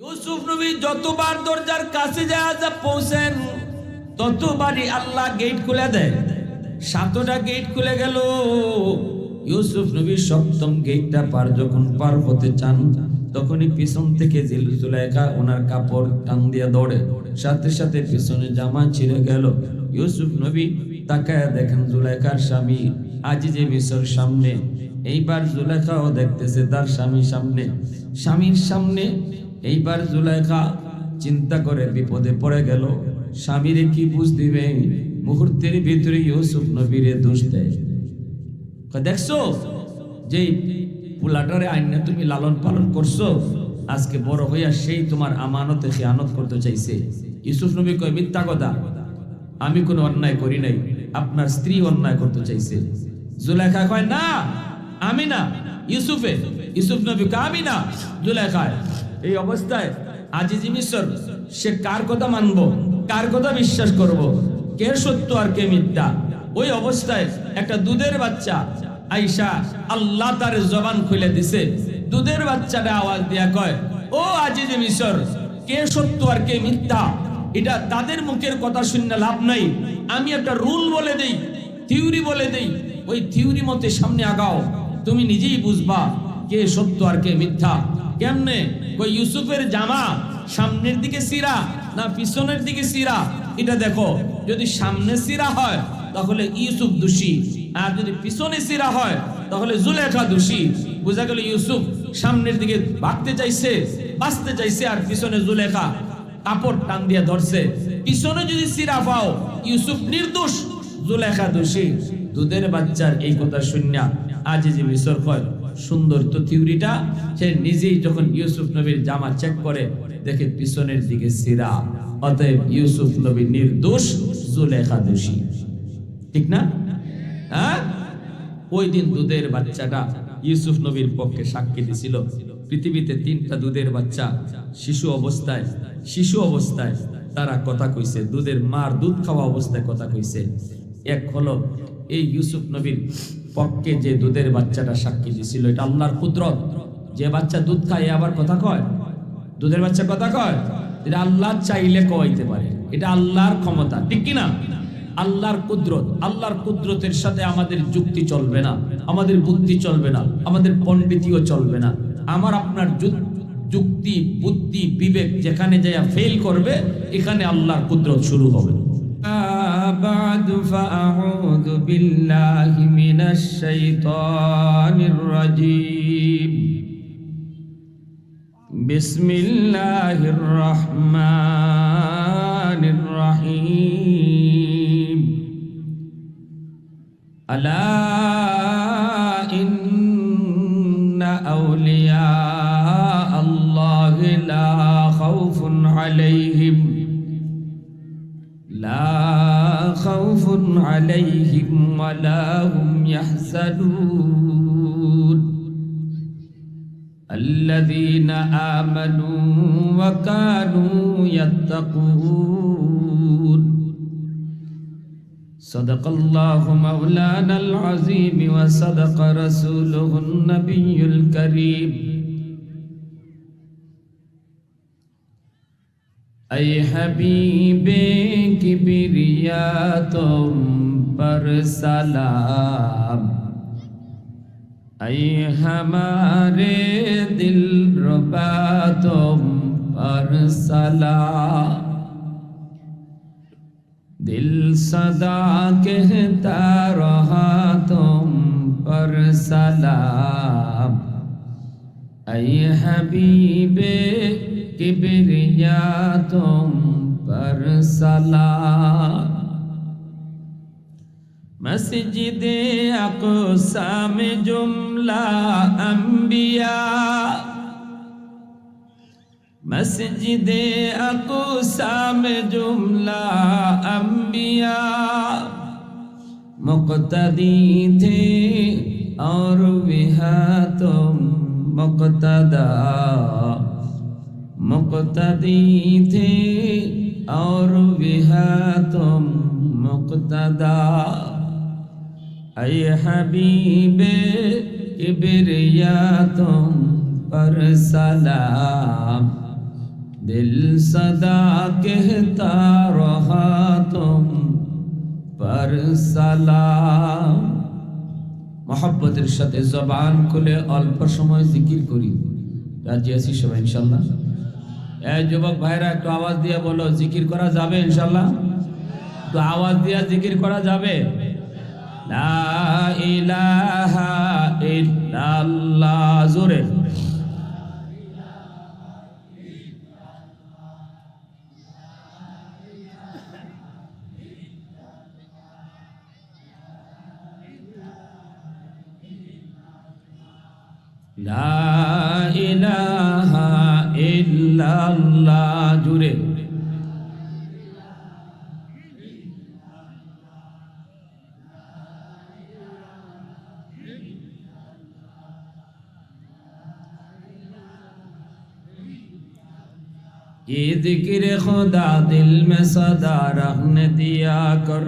ইউসুফ নবী যতবার দরজার কাছে যা পৌঁছেন ততবারই আল্লাহ গেট খুলে দেয়। 7টা গেট খুলে গেল। ইউসুফ নবী 7ম গেটটা যখন পার হতে চান তখনই পিছন থেকে জুলাইখা ওনার কাপড় টান দিয়ে দৌড়ে, সাথে সাথে পিছনে জামা ছিঁড়ে গেল। ইউসুফ নবী তাকায় দেখেন জুলাইখার স্বামী আজিজে মিসর সামনে। এইবার জুলাইখাও দেখতেছে তার স্বামীর সামনে। এইবার জুলাইখা চিন্তা করে বিপদে পড়ে গেল, স্বামীরে কি বুঝ দিবে। মুহূর্তের ভিতরে ইউসুফ নবীরে দোষ দেয়। দেখছো যে পুলাটারে আইনা তুমি লালন পালন করছো, আজকে বড় হইয়া সেই তোমার আমানতে খেয়ানত করতে চাইছে। ইউসুফ নবী কয় মিথ্যা কথা, আমি কোনো অন্যায় করি নাই, আপনার স্ত্রী অন্যায় করতে চাইছে। জুলাইখা কয় না আমি না, ইউসুফ নবী কয় আমি না, জুলাইখা। এই অবস্থায় আজিজি মিসর সে কার কথা মানবো, কার কথা বিশ্বাস করব, কে সত্য আর কে মিথ্যা। ওই অবস্থায় একটা দুধের বাচ্চা আয়েশা আল্লাহ তার জবান খুলে দিছে। দুধের বাচ্চাটা আওয়াজ দিয়া কয়, ও আজিজি মিসর, কে সত্য আর কে মিথ্যা এটা তাদের মুখের কথা শুনলে লাভ নাই। আমি একটা রুল বলে দেই, থিওরি বলে দেই, ওই থিওরি মতে সামনে আগাও, তুমি নিজেই বুঝবা কে সত্য আর কে মিথ্যা। কেমনে? ওই ইউসুফের জামা সামনের দিকে সিরা না পিছনের দিকে সিরা এটা দেখো। যদি সামনে সিরা হয় তাহলে ইউসুফ দোষী, আর যদি পিছনে সিরা হয় তাহলে জুলেখা দোষী। বোঝা গেল ইউসুফ সামনের দিকে ভাগতে চাইছে, বাঁচতে চাইছে, আর পিছনে জুলেখা কাপড় টান দিয়ে ধরছে। পিছনে যদি সিরা পাও ইউসুফ নির্দোষ, জুলেখা দোষী। দুধের বাচ্চার এই কথা শুনিয়া আজিজি মিসর কয় সুন্দর তো থিওরিটা। সে নিজেই যখন ইউসুফ নবীর জামা চেক করে দেখে পিছনের দিকে সিরা, অতএব ইউসুফ নবী নির্দোষ, জুলেখা দোষী। ঠিক না? হ্যাঁ, ওই দিন দুধের বাচ্চাটা ইউসুফ নবীর পক্ষে সাক্ষী দিছিল। পৃথিবীতে 3টা দুধের বাচ্চা শিশু অবস্থায় তারা কথা কইছে, দুধের মার দুধ খাওয়া অবস্থায় কথা কইছে। এক হলো এই ইউসুফ নবীর পক্ষে যে দুধের বাচ্চাটা সাক্ষী দিছিল, এটা আল্লাহর কুদরত। যে বাচ্চা দুধ খায় আবার কথা কয়, দুধের বাচ্চা কথা কয়, এটা আল্লাহ চাইলে কইতে পারে, এটা আল্লাহর ক্ষমতা। ঠিক কিনা? আল্লাহর কুদরত। আল্লাহর কুদরতের সাথে আমাদের যুক্তি চলবে না, আমাদের বুদ্ধি চলবে না, আমাদের পণ্ডিতিও চলবে না। আমার আপনার যুক্তি বুদ্ধি বিবেক যেখানে যায় ফেল করবে, এখানে আল্লাহর কুদরত শুরু হবে। بعد فأعوذ بالله من الشيطان الرجيم بسم الله الرحمن الرحيم ألا إن أولياء الله لا خوف عليهم ولا هم يحزنون الذين آمنوا وكانوا يتقون صدق الله مولانا العظيم وصدق رسوله النبي الكريم ऐ हबीबे किबरिया तुम पर सलाम, ऐ हमारे दिल रुबा तुम पर सलाम। दिल सदा कहता रहा तुम पर सलाम, ऐ हबीबे किबरिया तुम पर सलाम। मस्जिदे अक़सा में जुमला अंबिया, मस्जिदे अक़सा में जुमला अंबिया मुक़्तदी थे और विहा तुम मुक़्तदा, मुक़्तदी थे और विहा तुम मुक़्तदा। ऐ हबीबे किबरिया तुम पर सलाम, दिल सदा कहता रहा तुम पर सलाम। मोहब्बतेर साथे जबान खुले अल्प समय जिकिर करी। রাজি আছি সবাই ইনশাআল্লাহ? এই যুবক ভাইরা একটু আওয়াজ দিয়ে বলো, জিকির করা যাবে ইনশাআল্লাহ? একটু আওয়াজ দিয়ে জিকির করা যাবে? লা ইলাহা ইল্লাল্লাহ, জোরে। লা ইলাহা ইল্লাল্লাহ, জোরে। ये जिक्र खुदा दिल में सदा रहने दिया कर,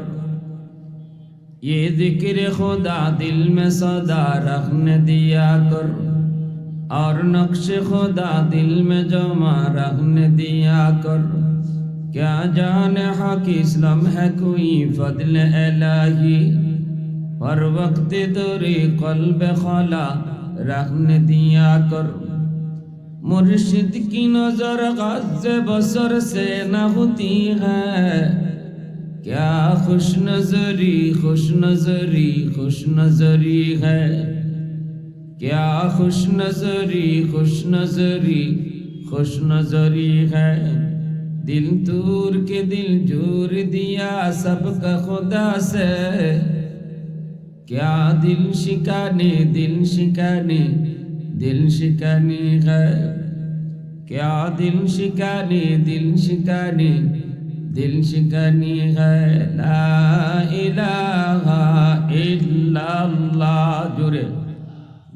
ये जिक्र खुदा दिल में सदा रखने दिया कर, और नक्श खुदा दिल में जमा रखने दिया कर। क्या जाने हक इस्लाम है कोई फضل इलाही, हर वक्त तेरे कल्ब खला रखने दिया कर। मुर्शिद की नजर ग़ज़्ज़ बसर से न होती है, क्या खुश नजरी खुश नजरी खुश नजरी है, क्या खुश नजरी खुश नजरी खुश नजरी है। दिल तूर के दिल जोर दिया सबका खुदा से, क्या दिल शिकाने दिल शिकाने दिल शिकाने है, क्या दिल शिकाने दिल शिकाने दिल शिकनी है। ला इलाहा इल्लल्लाह, जुरे।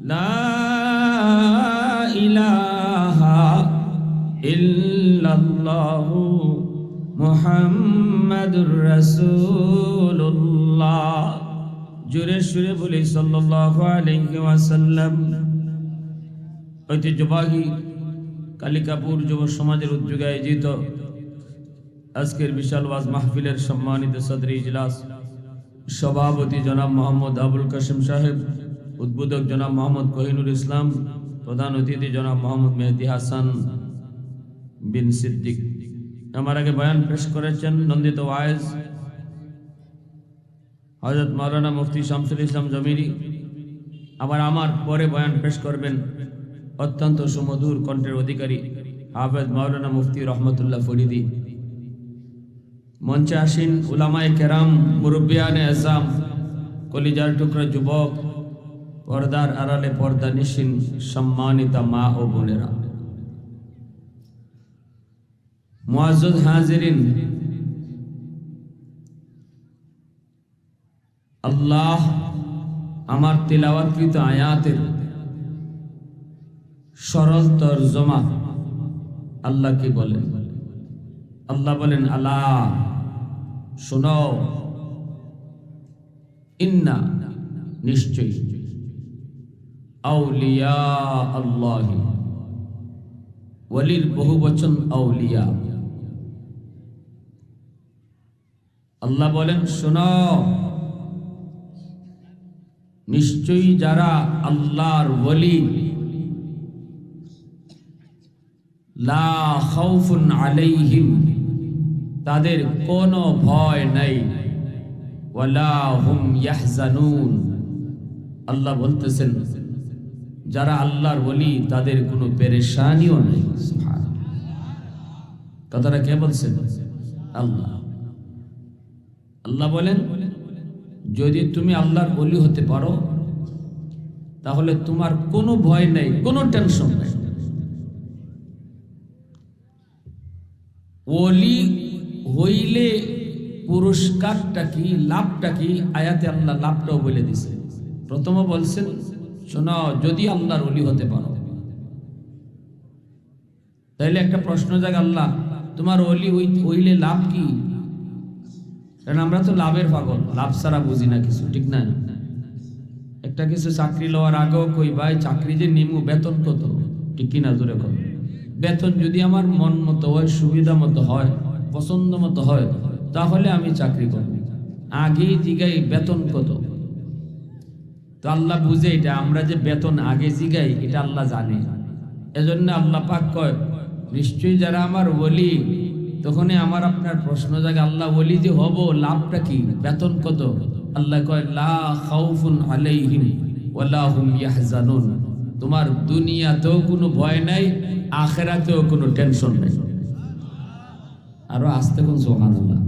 ला इलाहा इल्लल्लाह मुहम्मदुर रसूलुल्लाह, जुरे सुरे बोले सल्लल्लाहु अलैहि वसल्लम। ঐতিহ্যবাহী কালিকাপুর যুব সমাজের উদ্যোগে আয়োজিত আজকের বিশাল ওয়াজ মাহফিলের সম্মানিত সদর ইজলাস সভাপতি জনাব মোহাম্মদ আবুল কাসেম সাহেব, উদ্বোধক জনাব মোহাম্মদ কোহিনুর ইসলাম, প্রধান অতিথি জনাব মোহাম্মদ মেহেদি হাসান বিন সিদ্দিক। আমার আগে বয়ান পেশ করেছেন নন্দিত ওয়াইজ হযরত মাওলানা মুফতি শামসুল ইসলাম জমিরি। আবার আমার পরে বয়ান পেশ করবেন অত্যন্ত সুমধুর কণ্ঠের অধিকারী হাফেজ মাওলানা মুফতি রহমতুল্লাহ ফরিদি। মঞ্চে আসীন উলামায়ে কেরাম, মুরব্বিয়ানে আযম, কলিজার টুকরা যুবক, পর্দার আড়ালে পর্দা নিশিন সম্মানিতা মা ও বোনেরা, মুআজ্জাজ হাজিরিন, আল্লাহ আমার তিলাওয়াতকৃত আয়াতের সরল তরজমা আল্লাহ কি বলেন? আল্লাহ বলেন, আলা শোনো, ইন্না নিশ্চয়ই, আউলিয়া আল্লাহি, ওয়ালির বহু বচন আউলিয়া। আল্লাহ বলেন শোনো, নিশ্চয়ই যারা আল্লাহর ওয়ালি, লা খাউফুন আলাইহিম, তাদের কোনো ভয় নাই, ওয়ালা হুম ইয়াহজানুন। আল্লাহ বলতেছেন যারা আল্লাহর ওলি তাদের কোনো পেরেশানিও নেই। কথাটা কে বলছেন? আল্লাহ। আল্লাহ বলেন যদি তুমি আল্লাহর ওলি হতে পারো তাহলে তোমার কোনো ভয় নেই, কোনো টেনশন নেই। ওলি হইলে পুরস্কারটা কি, লাভটা কি, আয়াতে আল্লাহ লাভটাও বলে দিছে। প্রথমে বলছেন শোনো, যদি আল্লাহর ওলি হতে পারো। তাইলে একটা প্রশ্ন জাগ, আল্লাহ তোমার ওলি হইলে লাভ কি? কারণ আমরা তো লাভের পাগল, লাভ ছাড়া বুঝি না কিছু, ঠিক না? একটা কিছু চাকরি লওয়ার আগেও কই ভাই চাকরি যে নিমু বেতন কত, ঠিক কিনা? জোরে কর। বেতন যদি আমার মন মতো হয়, সুবিধা মতো হয়, পছন্দ মতো হয়, তাহলে আমি চাকরি করব। আগেই জিগাই বেতন কত, তো আল্লাহ বুঝে এটা। আমরা যে বেতন আগে জিগাই এটা আল্লাহ জানে। এজন্য আল্লাহ পাক কয় নিশ্চয়ই যারা আমার ওলি, তখনই আমার আপনার প্রশ্ন জাগে আল্লাহ ওলি যে হব লাভটা কি, বেতন কত? আল্লাহ কয় লা খাউফুন আলাইহিম ওয়ালা হুম ইয়াহজানুন। তোমার দুনিয়াতেও কোনো ভয় নাই, আখিরাতেও কোনো টেনশন নাই। আরো আস্তে কোন সুবহানাল্লাহ।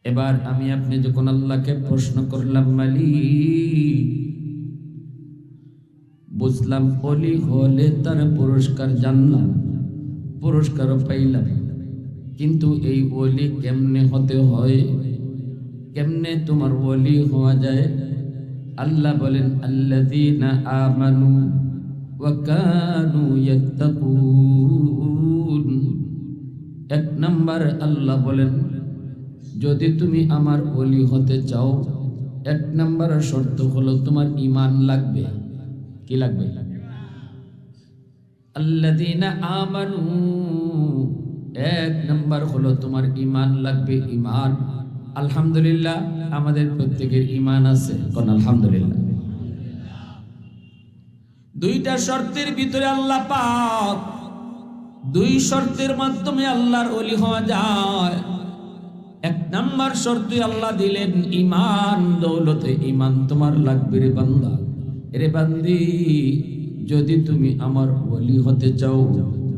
এবার আমি আপনি যখন আল্লাহকে প্রশ্ন করলাম মালিক, বুঝলাম ওলি হলে তার পুরস্কার জানলাম, পুরস্কারও পাইলাম, কিন্তু এই ওলি কেমনে হতে হয়, কেমনে তোমার ওলি হওয়া যায়? আল্লাহ বলেন আল্লাযীনা আমানু ওয়া কানু ইয়াত্তাকুন। এক নাম্বার আল্লাহ বলেন যদি তুমি আমার ওলি হতে চাও, এক নাম্বার শর্ত হলো তোমার ঈমান লাগবে। কি লাগবে? আল্লাযীনা আমানু, এক নাম্বার হলো তোমার ঈমান লাগবে। ঈমান, আলহামদুলিল্লাহ আমাদের প্রত্যেকের ঈমান আছে, কোন আলহামদুলিল্লাহ। দুইটা শর্তের ভিতরে আল্লাহ পাক দুই শর্তের মাধ্যমে আল্লাহর ওলি হওয়া যায়। এক নাম্বার শর্তে আল্লাহ দিলেন ঈমান, দৌলতে ঈমান তোমার লাগবে রে বান্দা। রে বান্দি, যদি তুমি আমার ওলি হতে চাও,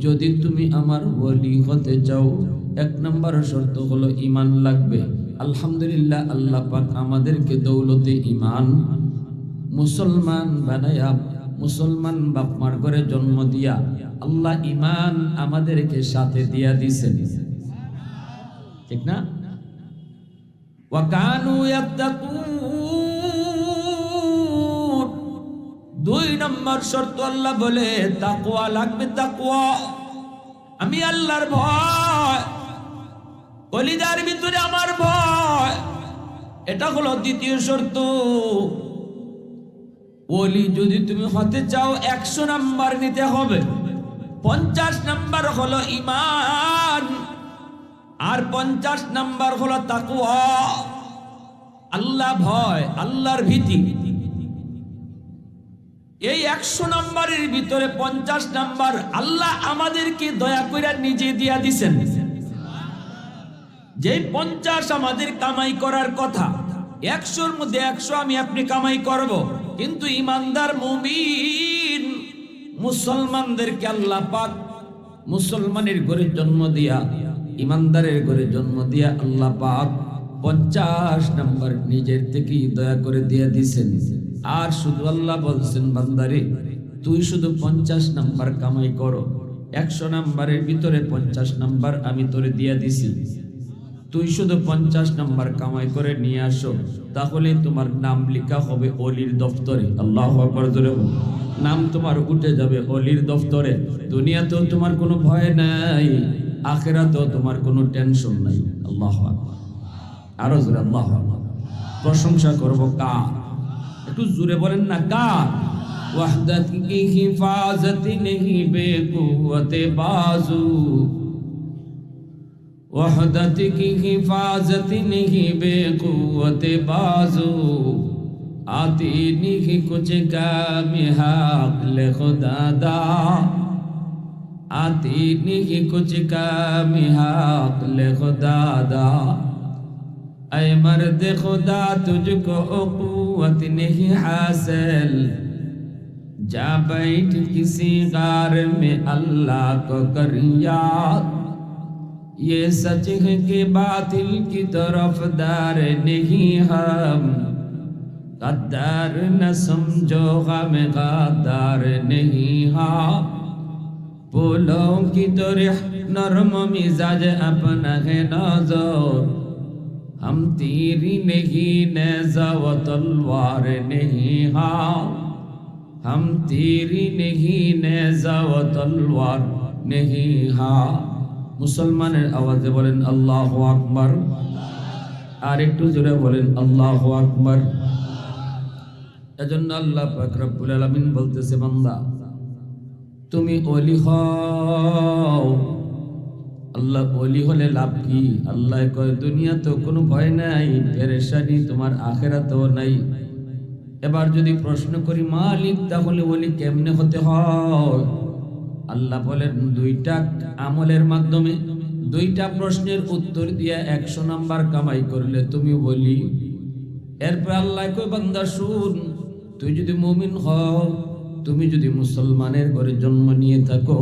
যদি তুমি আমার ওলি হতে চাও, এক নাম্বার শর্ত হলো ঈমান লাগবে। আলহামদুলিল্লাহ আল্লাহ পাক আমাদেরকে দৌলতে ঈমান মুসলমান বানায়া, মুসলমান বাপ মার ঘরে জন্ম দিয়া আল্লাহ ঈমান আমাদেরকে সাথে দিয়া দিছেন, ঠিক না? ওয়া কানু ইয়াত্তাকুন। দুই নম্বর শর্ত আল্লাহ বলে তাকওয়া লাগবে। তাকওয়া, আমি আল্লাহর ভয়, কলিজার ভিতরে আমার ভয়, এটা হলো দ্বিতীয় শর্ত। ওলি যদি তুমি হতে চাও 100 নাম্বার নিতে হবে। 50 নাম্বার হলো ঈমান, আর 50 নাম্বার হলো তাকওয়া, আল্লাহ ভয়, আল্লাহর ভীতি। এই 100 নাম্বারের ভিতরে 50 নাম্বার আল্লাহ আমাদেরকে দয়া করে নিজে দিয়া দিছেন। যে 50 আমাদের কামাই করার কথা, 100-র মধ্যে 100 আমি আপনি কামাই করব, কিন্তু ইমানদার মুমিন মুসলমানদেরকে আল্লাহ পাক মুসলমানের ঘরে জন্ম দিয়া, ইমানদারের ঘরে জন্ম দিয়া আল্লাহ পাক 50 নাম্বার নিজের থেকেই দয়া করে দিয়া দিছেন। আর শুধু আল্লাহ বলছেন বান্দারে তুই শুধু 50 নাম্বার কামাই করো, 100 নাম্বারের ভিতরে 50 নাম্বার আমি তোরে দিয়া দিছি, তুই শুধু 50 নাম্বার কামাই করে নিয়ে আসো, তাহলে তোমার নাম লেখা হবে ওলির দফতরে। আল্লাহু আকবার, জোরে বল। নাম তোমার উঠে যাবে ওলির দফতরে। দুনিয়াতেও তোমার কোনো ভয় নাই, আখিরাতেও তোমার কোনো টেনশন নাই। আল্লাহু আকবার, আরো জোরে আল্লাহু আকবার। প্রশংসা করব কার? একটু জোরে বলেন না, কার? ওয়াহদাত কি হিফাজত নেহি বেকুওয়াতে বাজু, वहदत की हिफाजत नहीं बेकुवत बाजू, आती नहीं कुछ काम हाक़ खुदा दा, आती नहीं कुछ काम हाक़ खुदा दा। ऐ मर्द खुदा तुझको क़ुव्वत नहीं हासिल, जा बैठ किसी गार में अल्लाह को कर याद, ये सच है कि बातिल की तरफदार नहीं हम, गद्दार न समझो गम गद्दार नहीं हाँ, फूलों की तरह नरम मिजाज अपना है नजर, हम तीरी नहीं नेज़ा व तलवार नहीं हाँ, हम तीरी नहीं नेज़ा व तलवार नहीं हाँ। মুসলমানের আওয়াজে বলেন আল্লাহু আকবার, আর একটু জোরে বলেন আল্লাহু আকবার। এজন্য আল্লাহ পাক রব্বুল আলামিন বলতেছে, বান্দা তুমি ওলি হও। আল্লাহ ওলি হলে লাভ কি? আল্লাহ কয় দুনিয়াতেও কোনো ভয় নাই, পেরেশানি তোমার আখিরাতেও নাই। এবার যদি প্রশ্ন করি মালিক তাহলে ওলি কেমনে হতে হয়? আল্লাহ বলেন দুইটা আমলের মাধ্যমে, দুইটা প্রশ্নের উত্তর দিয়ে 100 নাম্বার কামাই করলে তুমি বলি। এরপর আল্লাহ কয় বান্দা শুন, তুই যদি মুমিন হও, তুমি যদি মুসলমানের ঘরে জন্ম নিয়ে থাকো,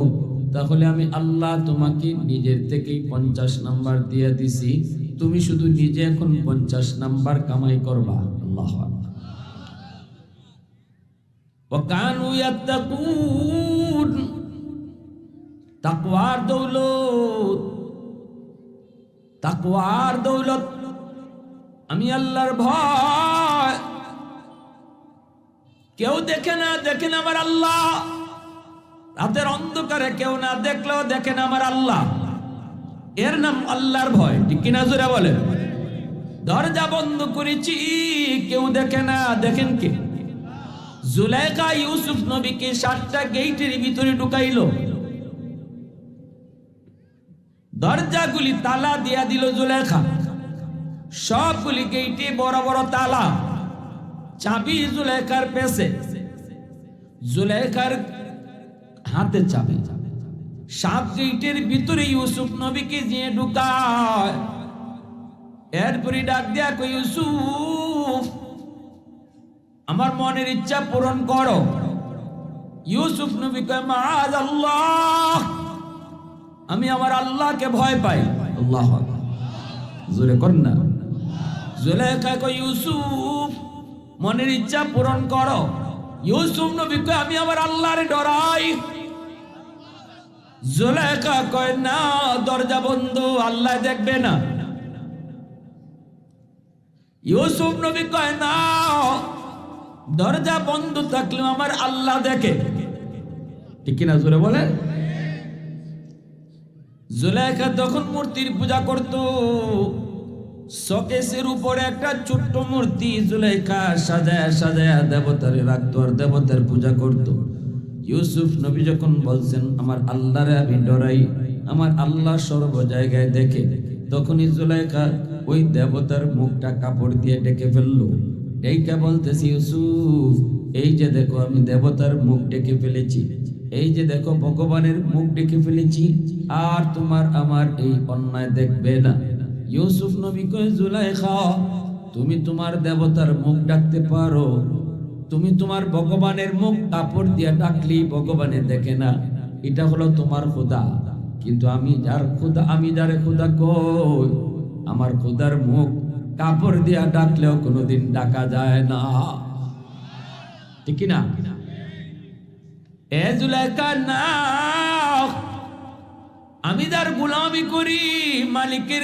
তাহলে আমি আল্লাহ তোমাকে নিজের থেকেই 50 নাম্বার দিয়ে দিছি। তুমি শুধু নিজে এখন 50 নাম্বার কামাই করবা। আল্লাহ ওয়াকানু ইয়াত্তাকুন, তাকওয়ার দৌলত, তাকওয়ার দৌলত আমি আল্লাহর ভয়। কেউ দেখে না, দেখেন আমার আল্লাহ। রাতের অন্ধকারে কেউ না দেখলেও দেখেন আমার আল্লাহ। এর নাম আল্লাহর ভয়, ঠিক কিনা জোরে বলে? দরজা বন্ধ করেছি, কেউ দেখে না, দেখেন কে? জুলাইখা ইউসুফ নবীকে 7টা গেটের ভিতরে ঢুকাইলো, দরজাগুলি তালা দিয়া দিল জুলাইখা। সবগুলি গেটে বড় বড় তালা, চাবি জুলাইখার পেছে, জুলাইখার হাতে চাবি। 7 গেটের ভিতরে ইউসুফ নবীকে নিয়ে ঢুকায়। এরপরে ডাক দেয়া কই, ইউসুফ আমার মনের ইচ্ছা পূরণ করো। ইউসুফ নবী কয় মাআযাল্লাহ, আমি আমার আল্লাহকে ভয় পাই। আল্লাহু আকবার, জোরে কর না। জুলাইখা কয় ইউসুফ মনের ইচ্ছা পূরণ করো। ইউসুফ নবী কয় আমি আমার আল্লাহরে ডরাই। জুলাইখা কয় না, দরজা বন্ধ, আল্লাহ দেখবে না। ইউসুফ নবী কয় না, দরজা বন্ধ থাকলেও আমার আল্লাহ দেখে। ঠিক কিনা জোরে বলে? জুলাইখা তখন মূর্তির পূজা করত। শোকেসের উপরে একটা ছোট্ট মূর্তি জুলাইখা সাজায়া সাজায়া দেবতারে রাখতো আর দেবতার পূজা করত। ইউসুফ নবী যখন বলছেন আমার আল্লাহরে আমি ডরাই, আমার আল্লাহ সর্ব জায়গায় দেখে, তখনই জুলাইখা ওই দেবতার মুখটা কাপড় দিয়ে ঢেকে ফেললো। এইটা বলতেছি ইউসুফ, এই যে দেখো আমি দেবতার মুখ ঢেকে ফেলেছি, এই যে দেখো ভগবানের মুখ ঢেকে ফেলেছি, আর তোমার আমার এই অন্যায় দেখবে না। ইউসুফ নবী কয় জুলাইখা তুমি তোমার দেবতার মুখ ডাকতে পারো, তুমি তোমার ভগবানের মুখ কাপড় দিয়ে ডাকলি ভগবানে দেখে না, এটা হলো তোমার খোদা। কিন্তু আমি যার খোদা, আমি যারে খোদা কই, আমার খোদার মুখ কাপড় দিয়া ডাকলেও কোনোদিন ডাকা যায় না। ঠিক না? এ জুলাইখা না, আমি যার গোলামি করি, মালিকের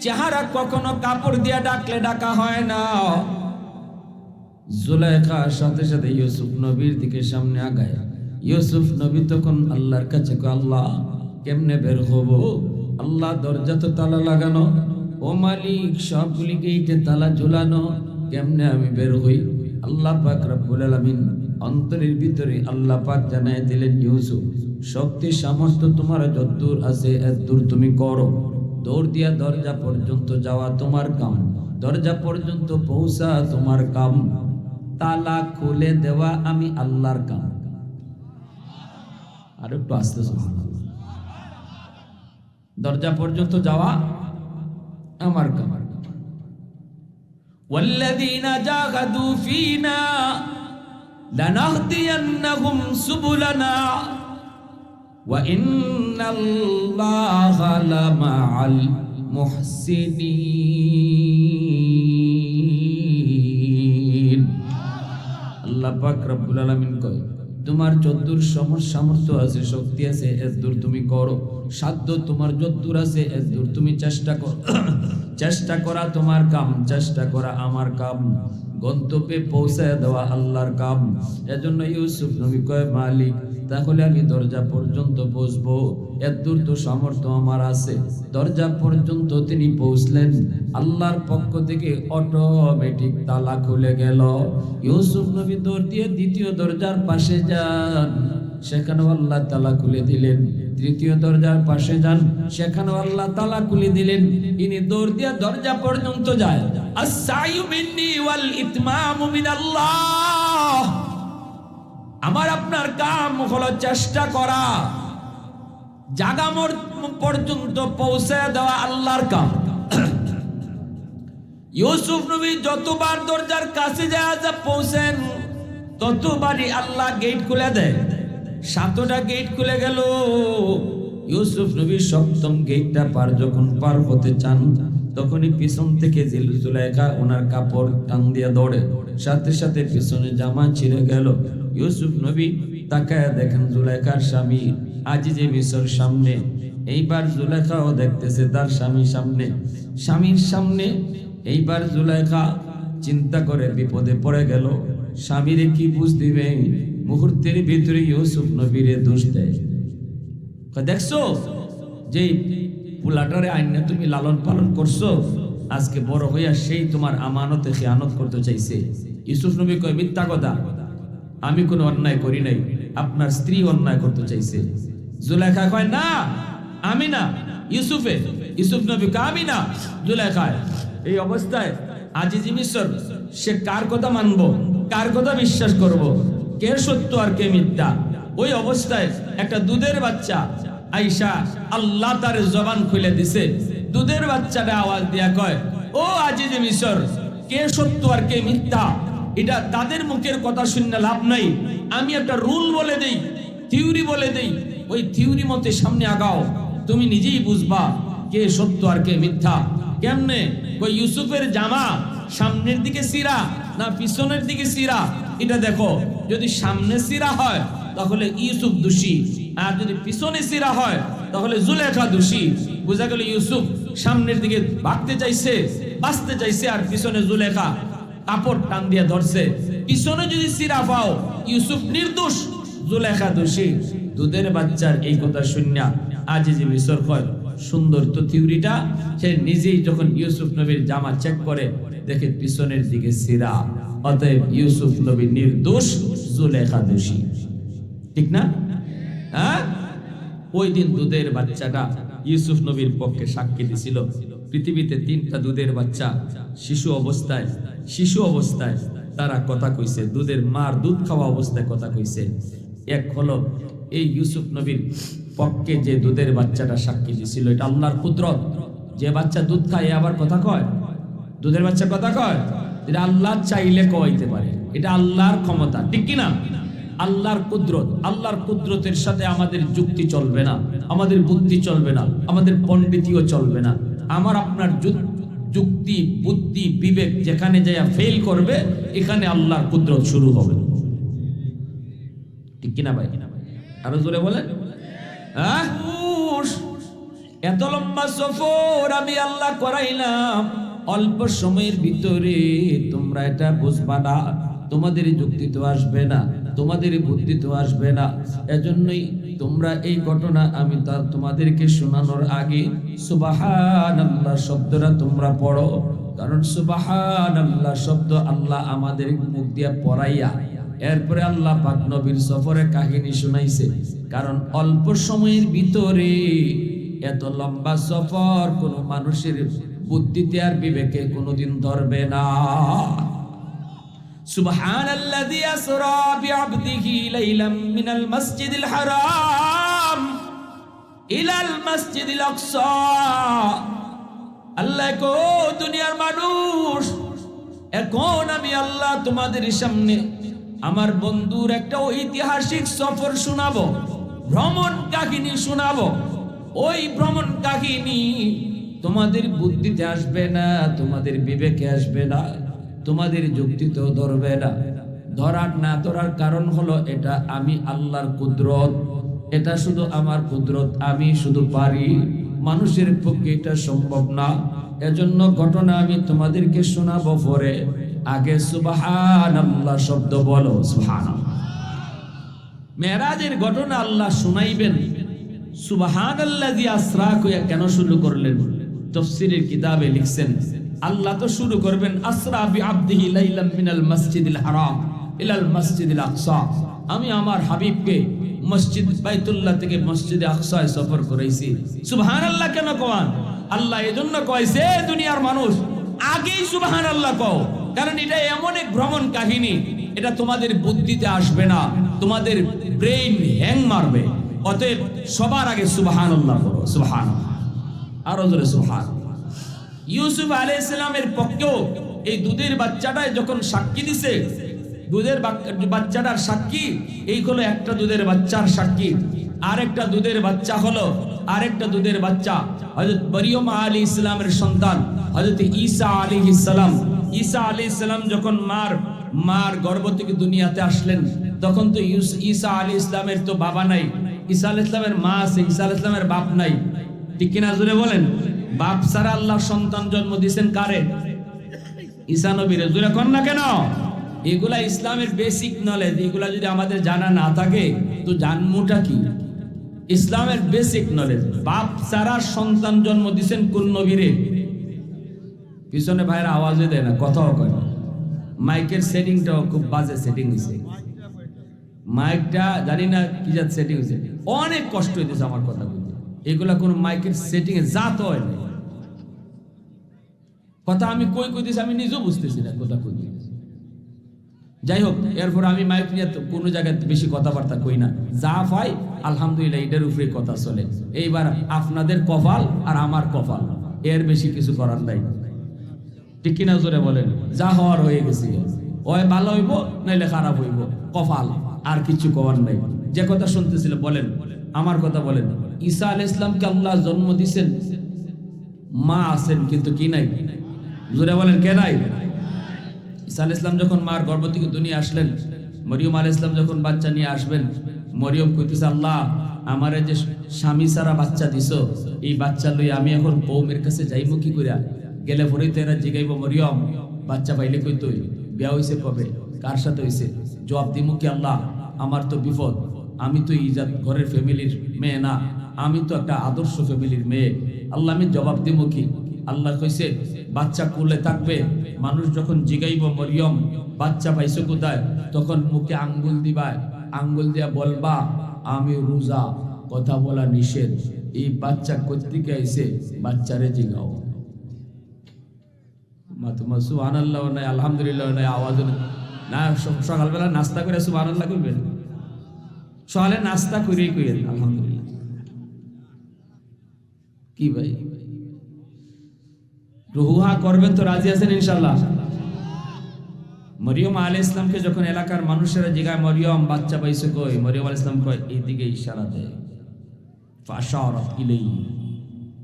চেহারা কখনো কাপড় দিয়া ডাকলে ডাকা হয় না। জুলাইখার সাথে সাথে ইউসুফ নবীর দিকে সামনে আগায়। ইউসুফ নবী তখন আল্লাহর কাছে কয় আল্লাহ কেমনে বের হব? আল্লাহ দরজা তো তালা লাগানো, ও মালিক সবগুলি গেটে তালা ঝুলানো, কেমনে আমি বের হই? আল্লাহ পাক রব্বুল আলামিন অন্তরের ভিতরে আল্লাহ পাক জানায় দিলেন, ইউসুফ শক্তি সামর্থ্য তোমার যতদূর আছে এতদূর তুমি করো। দৌড় দিয়া দরজা পর্যন্ত যাওয়া তোমার কাম, দরজা পর্যন্ত পৌঁছা তোমার কাম, তালা খুলে দেওয়া আমি আল্লাহর কাম। আর একটু আস্তে সুবহানাল্লাহ। দরজা পর্যন্ত যাওয়া আমার কাম। ওয়াল্লাযীনা জাহাদু ফীনা লানাহদিয়ান্নাহুম সুবুলানা ওয়া ইন্নাল্লাহা লামাআল মুহসিনিন। আল্লাহ পাক রব্বুল আলামিন কয় তোমার যতদূর সামর্থ্য আছে, শক্তি আছে, এতদূর তুমি করো। সাধ্য তোমার যতদূর আছে এতদূর তুমি চেষ্টা করো। চেষ্টা করা তোমার কাম, চেষ্টা করা আমার কাম, গন্তব্যে পৌঁছায় দেওয়া আল্লাহর কাম। এজন্য ইউসুফ নবী কয় মালিক তাহলে আমি দরজা পর্যন্ত পৌঁছবো, এত দূর তো সামর্থ্য আমার আছে। দরজা পর্যন্ত তিনি পৌঁছলেন, আল্লাহর পক্ষ থেকে অটোমেটিক তালা খুলে গেল। ইউসুফ নবী দৌড় দিয়ে দ্বিতীয় দরজার পাশে যান, সেখানেও আল্লাহ তালা খুলে দিলেন। তৃতীয় দরজার পাশে যান, সেখানেও আল্লাহ তালা খুলে দিলেন। ইনি দৌড় দিয়ে দরজা পর্যন্ত যায়। আস-সাইয়ু মিন্নি ওয়াল ইতমামু মিনাল্লাহ। আমার আপনার কাম হলো চেষ্টা করা, জাগা পর্যন্ত পৌঁছে দেওয়া আল্লাহর কাম। ইউসুফ নবী যতবার দরজার কাছে যা পৌঁছেন, ততবারই আল্লাহ গেট খুলে দেয়। 7টা গেট খুলে গেল। ইউসুফ নবী 7ম গেটটা যখন পার হতে চান, তখনই পিছন থেকে জুলাইখা ওনার কাপড় টান দিয়ে দৌড়ে, সাথে সাথে পিছনে জামা ছিঁড়ে গেল। ইউসুফ নবী তাকায় দেখেন জুলাইখার স্বামী আজিজে মিসর সামনে। এইবার জুলাইখাও দেখতেছে তার স্বামীর সামনে। এইবার জুলাইখা চিন্তা করে বিপদে পড়ে গেল, স্বামীরে কি বুঝ দিবে। মুহূর্তের ভিতরে ইউসুফ নবীরে দোষ দেয়। দেখছো যে পুলাটারে আইনা তুমি লালন পালন করছো, আজকে বড় হইয়া সেই তোমার আমানতে খেয়ানত করতে চাইছে। ইউসুফ নবী কয়, মিথ্যা কথা, আমি কোনো অন্যায় করি নাই, আপনার স্ত্রী অন্যায় করতে চাইছে। জুলাইখা কয়, না আমি না, ইউসুফ নবী কয়, আমি না, জুলাইখা। এই অবস্থায় আজিজি মিসর সে কার কথা মানবো, কার কথা বিশ্বাস করব, কে সত্য আর কে মিথ্যা? ওই অবস্থায় একটা দুধের বাচ্চা আইসা আল্লাহ তার জবান খুলে দিছে। দুধের বাচ্চাটা আওয়াজ দিয়া কয়, ও আজিজে মিসর, কে সত্য আর কে মিথ্যা এটা তাদের মুখের কথা শুনলে লাভ নাই। আমি একটা রুল বলে দেই, থিওরি বলে দেই, ওই থিওরি মতে সামনে আগাও, তুমি নিজেই বুঝবা কে সত্য আর কে মিথ্যা। কেমনে? ওই ইউসুফের জামা সামনের দিকে সিরা না পিছনের দিকে সিরা, এটা দেখো। যদি সামনে সিরা হয় তাহলে ইউসুফ দোষী, আর যদি পিছনে সিরা হয় তাহলে জুলেখা দোষী। বুঝা গেল ইউসুফ সামনের দিকে ভাগতে চাইছে, বাঁচতে চাইছে, আর পিছনে জুলেখা কাপড় টান দিয়ে ধরছে। পিছনে যদি সিরা পাও ইউসুফ নির্দোষ, জুলেখা দোষী। দুধের বাচ্চার এই কথা শুনিয়া আজিজে মিসর কয়, সুন্দর তো থিওরিটা। সে নিজেই যখন ইউসুফ নবীর জামা চেক করে দেখে পিছনের দিকে সিরা, অতএব ইউসুফ নবী নির্দোষ, জুলেখা দোষী। ঠিক না? হ্যাঁ, ওই দিন দুধের বাচ্চাটা ইউসুফ নবীর পক্ষে সাক্ষী দিছিল। পৃথিবীতে 3টা দুধের বাচ্চা শিশু অবস্থায় তারা কথা কইছে, দুধের মার দুধ খাওয়া অবস্থায় কথা কইছে। এক হলো এই ইউসুফ নবীর পক্ষে যে দুধের বাচ্চাটা সাক্ষী দিছিল, এটা আল্লাহর কুদরত। যে বাচ্চা দুধ খায় আবার কথা কয়, দুধের বাচ্চা কথা কয়, এটা আল্লাহ চাইলে কইতে পারে, এটা আল্লাহর ক্ষমতা। ঠিক কিনা? আল্লাহর কুদরত। আল্লাহর কুদরতের সাথে আমাদের যুক্তি চলবে না, আমাদের বুদ্ধি চলবে না, আমাদের পণ্ডিতিও চলবে না। আমার আপনার যুক্তি, বুদ্ধি, বিবেক যেখানে যাইয়া ফেল করবে, এখানে আল্লাহর কুদরত শুরু হবে। ঠিক কিনা ভাই? আরো জোরে বলেন। এত লম্বা সফর আমি আল্লাহ করাইলাম, অল্প সময়ের ভিতরে তোমরা এটা বুঝবা না, তোমাদের যুক্তি তো আসবে না, তোমাদের বুদ্ধি তো আসবে না। এজন্যই তোমরা এই ঘটনা আমি তোমাদেরকে শোনানোর আগে সুবহানাল্লাহ শব্দটা তোমরা পড়ো। কারণ সুবহানাল্লাহ শব্দ আল্লাহ আমাদের মুখ দিয়া পড়াইয়া এরপরে আল্লাহ পাক নবীর সফরের কাহিনী শুনাইছে। কারণ অল্প সময়ের ভিতরে এত লম্বা সফর কোন মানুষের বুদ্ধিতে আর বিবেকে কোনোদিন ধরবে না। সুবহানাল্লাযী আসরা বিআবদিহি লাইলাম মিনাল মাসজিদিল হারাম ইলাল মাসজিদিল আকসা। আল্লাহ কো দুনিয়ার মানুষ, এখন আমি আল্লাহ তোমাদের সামনে আমার বন্ধুর একটা ঐতিহাসিক সফর শোনাবো, ভ্রমণ কাহিনী শোনাবো। ওই ভ্রমণ কাহিনী তোমাদের বুদ্ধিতে আসবে না, তোমাদের বিবেকে আসবে না, তোমাদের যুক্তিতেও ধরবে না। ধরার কারণ হলো এটা আমি আল্লাহর কুদরত, এটা শুধু আমার কুদরত, আমি শুধু পারি, মানুষের পক্ষে এটা সম্ভব না। এজন্য ঘটনা আমি তোমাদেরকে শোনাবো, পরে আগে সুবহানাল্লাহ শব্দ বলো। সুবহানাল্লাহ। মেরাজের ঘটনা আল্লাহ শুনাইবেন। সুবহানাল্লাযী আসরা কইয়া কেন শুরু করলেন? তাফসীরের কিতাবে লিখছেন, আল্লাহ তো শুরু করবেন আসরা বিআবদিহি লাইলাম মিনাল মাসজিদিল হারাম ইলাল মাসজিদিল আকসা। আমি আমার হাবিবকে মসজিদ বাইতুল্লাহ থেকে মসজিদে আকসায় সফর করাইছি। সুবহানাল্লাহ কেন কওয়ান? আল্লাহ এজন্য কইছে দুনিয়ার মানুষ আগেই সুবহানাল্লাহ কও, কারণ এটা এমন এক ভ্রমণ কাহিনী, এটা তোমাদের বুদ্ধিতে আসবে না, তোমাদের ব্রেইন হ্যাং মারবে। অতএব সবার আগে সুবহানাল্লাহ বলো, সুবহানাল্লাহ, আরো জোরে সুবহানাল্লাহ। ইউসুফ আলাইহিস সালামের পক্ষেও এই দুধের বাচ্চাটা যখন সাক্ষী দিছে, দুধের বাচ্চাটার সাক্ষী এই হলো একটা দুধের বাচ্চার সাক্ষী, আরেকটা দুধের বাচ্চা হলো আরেকটা দুধের বাচ্চা হযরত মরিয়ম আলাইহিস সালামের সন্তান হযরত ঈসা আলাইহিস সালাম। ঈসা আলাইহিস সালাম যখন মার গর্ভ থেকে দুনিয়াতে আসলেন, তখন তো ঈসা আলাইহিস সালামের তো বাবা নাই, ঈসা আলাইহিস সালামের মা আছে, ঈসা আলাইহিস সালামের বাপ নাই। ঠিক কিনা জোরে বলেন? বাপ ছাড়া আল্লাহ সন্তান জন্ম দিয়েছেন কারে? ঈসা নবীরে। জোরে কোন না কেন? এগুলা ইসলামের বেসিক নলেজ, এগুলা যদি আমাদের জানা না থাকে তো জানমুটা কি? ইসলামের বেসিক নলেজ। বাপ ছাড়া সন্তান জন্ম দিয়েছেন কোন নবীরে? পিছনে ভাইরা আওয়াজে দেয় না, কথাও কয় না। মাইকের সেটিংটাও খুব বাজে সেটিং হয়েছে, মাইকটা জানি না কি জাত সেটিং হয়েছে, অনেক কষ্ট হইতেছে আমার কথা বলতে। এগুলা কোন মাইকের সেটিং এ জাত হয় না। কথা আমি কই দিছি আমি নিজেও বুঝতেছি না কথা কই দিছি। যাই হোক, এরপর আমি মাইক নিয়ে কোনো জায়গায় বেশি কথাবার্তা কই না, যা পাই আলহামদুলিল্লাহ এটার উপরে কথা চলে। এইবার আপনাদের কপাল আর আমার কপাল, এর বেশি কিছু করার নাই। ঠিক কিনা জোরে বলেন? যা হওয়ার হয়ে গেছে, ওই ভালো হইব নাইলে খারাপ হইব, কপাল, আর কিছু করার নাই। যে কথা শুনতেছিল বলেন, আমার কথা বলেন। ঈসা আলাইহিস সালামকে আল্লাহ জন্ম দিয়েছেন, মা আছেন কিন্তু কি নাই? জোরে বলেন, কে নাই? ঈসা আলাইহিস সালাম যখন মার গর্ভ থেকে দুনিয়া আসলেন, মরিয়ম আলাইহিস সালাম যখন বাচ্চা নিয়ে আসবেন, মরিয়ম কইতেছে, আল্লাহ আমারে যে স্বামী ছাড়া বাচ্চা দিছো, এই বাচ্চা লই আমি এখন বউমের কাছে যাইমু কি কইরা? গেলে পরেই তো এরা জিগাইব, মরিয়ম বাচ্চা পাইলে কই তুই বিয়া হইছে কবে, কার সাথে হইছে? জবাব দিমু কি, আল্লাহ আমার তো বিপদ, আমি তো ইজাত ঘরের ফ্যামিলির মেয়ে না, আমি তো একটা আদর্শ ফ্যামিলির মেয়ে। আল্লাহ আমি জবাব দিমু কি? আল্লাহ কইছে বাচ্চা কোলে থাকবে, মানুষ যখন জিগাইব মরিয়ম বাচ্চা পাইছো কোথায়, তখন মুখে আঙ্গুল দিবা, আঙ্গুল দিয়া বলবা আমি রোজা, কথা বলা নিষেধ। এই বাচ্চা কোত্থেকে আইছে, বাচ্চারে জিগাও। সুবহানাল্লাহ নাই, আলহামদুলিল্লাহ নাই, আওয়াজ না। সকালবেলা নাস্তা করে সুবহানাল্লাহ করবেন, সকালে নাস্তা করেই কইেন আলহামদুলিল্লাহ। কি ভাই রুহা করবেন তো রাজি আছেন ইনশাআল্লাহ? মরিয়ম আলাইহিস সালামকে যখন এলাকার মানুষেরা জিগায় মরিয়ম বাচ্চা পাইছে কই, মরিয়ম আলাইহিস সালাম কয় এইদিকে ইশারা দেয়, ফাশারাত ইলাইহি,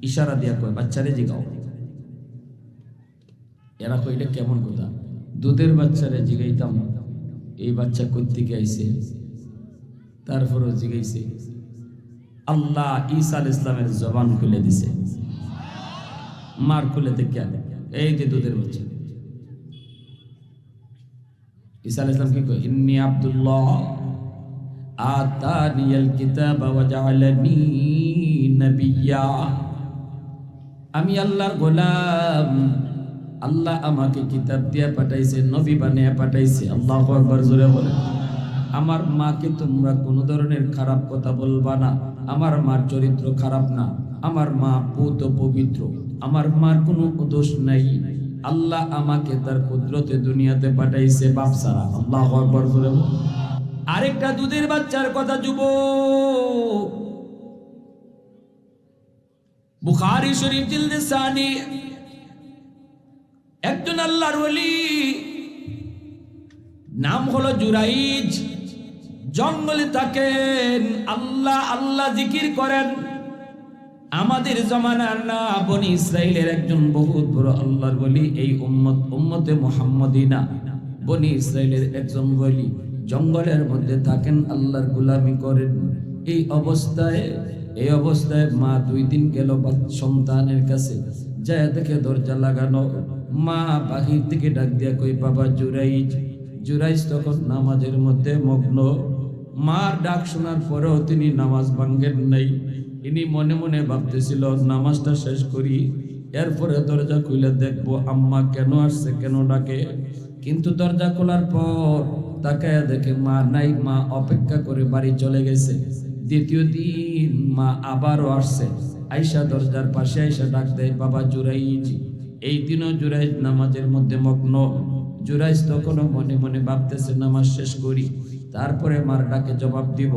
ইশারা দিয়া কয় বাচ্চারে জিগাও। এরা কই এটা কেমন কথা? দুধের বাচ্চারে জিগাইতাম এই বাচ্চা কোত্থেকে আইছে, তারপরও জিগাইছে। আল্লাহ ঈসা আলাইহিস সালামের জবান খুলে দিছে, মার খুলে থেকে এই যে দুধের বাচ্চা। ঈসা আলাইহিস সালাম কি কয়? ইন্নী আব্দুল্লাহ আতানিয়াল কিতাবা ওয়া জাআলানি নাবিয়্যা, আমি আল্লাহর গোলাম, আল্লাহ আমাকে কিতাব দিয়া পাঠাইছে, নবী বানিয়ে পাঠাইছে। আল্লাহু আকবার, জোরে বলেন। আমার মাকে তোমরা কোনো ধরনের খারাপ কথা বলবা না, আমার মার চরিত্র খারাপ না, আমার মা পুত পবিত্র, আমার মার কোনো দোষ নাই। আল্লাহ আমাকে তার কুদরতে দুনিয়াতে পাঠাইছে বাপ ছাড়া। আল্লাহু আকবার, জোরে বলেন। আরেকটা দুধের বাচ্চার কথা যুবক, বুখারী শরীফ জিলদে সানি, একজন আল্লাহর ওলি, নাম হলো জুরাইজ, জঙ্গলে থাকেন, আল্লাহ আল্লাহ জিকির করেন। আমাদের জমানার না, বনি ইসরাইলের একজন বহুত বড় আল্লাহর ওলি, এই উম্মতে মুহাম্মাদিনা বনি ইসরাইলের একজন ওলি, জঙ্গলের মধ্যে থাকেন, আল্লাহর গোলামি করেন। এই অবস্থায় মা 2 দিন গেল সন্তানের কাছে, যায় দেখে দরজা লাগানো, মা বাহির থেকে ডাক দিয়া কই, বাবা জুরাইজ। জুরাইজ তখন নামাজের মধ্যে মগ্ন, মার ডাক শোনার পরেও তিনি নামাজ ভাঙ্গেন নাই। ইনি মনে মনে ভাবতেছিল নামাজটা শেষ করি, এরপরে দরজা খুলে দেখবো আম্মা কেন আসছে, কেন ডাকে। কিন্তু দরজা খোলার পর তাকায় দেখে মা নাই, মা অপেক্ষা করে বাড়ি চলে গেছে। দ্বিতীয় দিন মা আবারও আসছে, আয়সা দরজার পাশে আয়সা ডাক দেয়, বাবা জুরাইজ। এই দিনও জুরাইজ নামাজের মধ্যে মগ্ন। জুরাইজ তখনও মনে মনে ভাবতেছে নামাজ শেষ করি, তারপরে মার ডাকে জবাব দিব।